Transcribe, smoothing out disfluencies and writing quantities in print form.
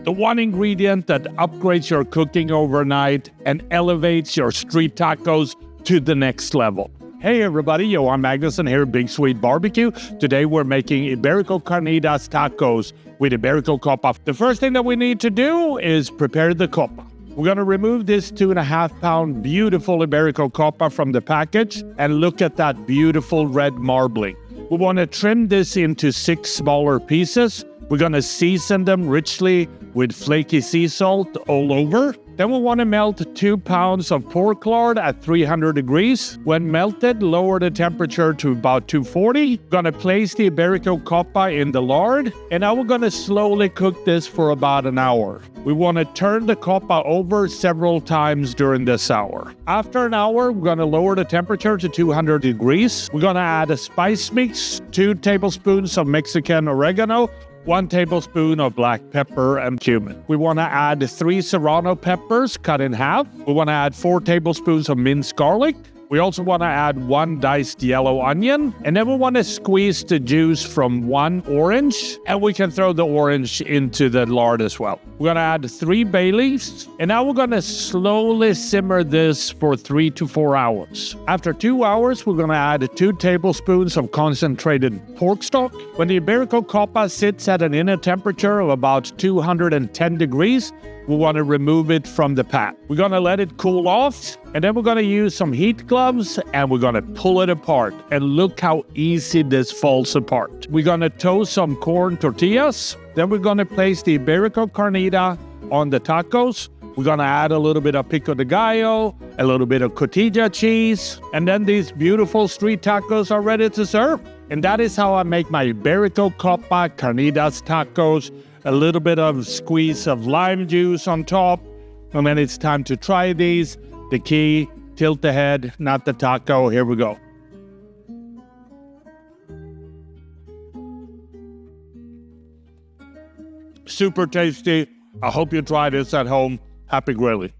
The one ingredient that upgrades your cooking overnight and elevates your street tacos to the next level. Hey everybody, Johan Magnusson here at Big Swede Barbecue. Today we're making Iberico Carnitas tacos with Iberico Coppa. The first thing that we need to do is prepare the coppa. We're going to remove this 2.5 pound beautiful Iberico Coppa from the package and look at that beautiful red marbling. We want to trim this into 6 smaller pieces. We're going to season them richly with flaky sea salt all over. Then we want to melt 2 pounds of pork lard at 300 degrees. When melted, lower the temperature to about 240. We're going to place the Iberico Coppa in the lard, and now we're going to slowly cook this for about an hour. We want to turn the coppa over several times during this hour. After an hour, we're going to lower the temperature to 200 degrees. We're going to add a spice mix, 2 tablespoons of Mexican oregano, 1 tablespoon of black pepper and cumin. We want to add 3 serrano peppers cut in half. We want to add 4 tablespoons of minced garlic. We also want to add 1 diced yellow onion. And then we want to squeeze the juice from 1 orange. And we can throw the orange into the lard as well. We're going to add 3 bay leaves. And now we're going to slowly simmer this for 3 to 4 hours. After 2 hours, we're going to add 2 tablespoons of concentrated pork stock. When the Iberico Coppa sits at an inner temperature of about 210 degrees, we want to remove it from the pan. We're going to let it cool off, and then we're going to use some heat gloves, and we're going to pull it apart. And look how easy this falls apart. We're going to toast some corn tortillas. Then we're going to place the Iberico Carnita on the tacos. We're going to add a little bit of pico de gallo, a little bit of cotija cheese, and then these beautiful street tacos are ready to serve. And that is how I make my Iberico Coppa Carnitas tacos. A little bit of squeeze of lime juice on top, and then it's time to try these. The key, tilt the head, not the taco. Here we go. Super tasty. I hope you try this at home. Happy grilling.